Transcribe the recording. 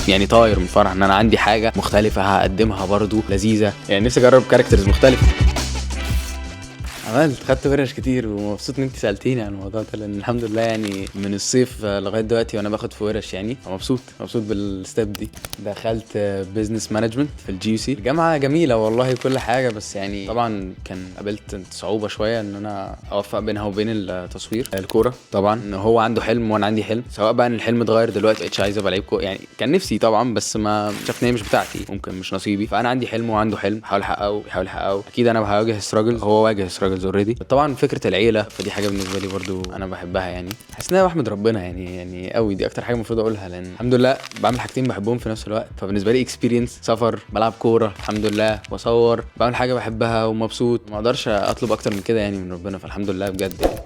يعني طاير من الفرح ان انا عندي حاجه مختلفه هقدمها برضو لذيذه. يعني نفسي اجرب كاركترز مختلفه. عملت خدت ورش كتير ومبسوط ان انت سالتيني عن الموضوع ده، لان الحمد لله يعني من الصيف لغايه دلوقتي وانا باخد في ورش، يعني مبسوط بالستيب دي. دخلت بيزنس مانجمنت في الجي سي. الجامعه جميله والله كل حاجه، بس يعني طبعا كان قابلت صعوبه شويه ان انا اوفق بينها وبين التصوير. الكوره طبعا ان هو عنده حلم وانا عندي حلم، سواء بقى ان الحلم اتغير دلوقتي مبقتش عايز ابقى لعيب كوره، يعني كان نفسي طبعا بس ما شفت ان هي مش بتاعتي، ممكن مش نصيبي. فانا عندي حلم وعنده حلم، بحاول احققه بيحاول يحققه. اكيد انا بواجه ستراجلز، هو واجه ستراجلز اوريدي. طبعا فكره العيله فدي حاجه بالنسبه لي برضو انا بحبها، يعني حاسس ان انا بحمد ربنا يعني قوي. دي اكتر حاجه المفروض اقولها، لان الحمد لله بعمل حاجتين بحبهم في نفس الوقت. فبالنسبه لي اكسبيرينس، سفر، بلعب كوره الحمد لله، بصور، بعمل حاجه بحبها ومبسوط. ما اقدرش اطلب اكتر من كده يعني من ربنا، فالحمد لله بجد يعني.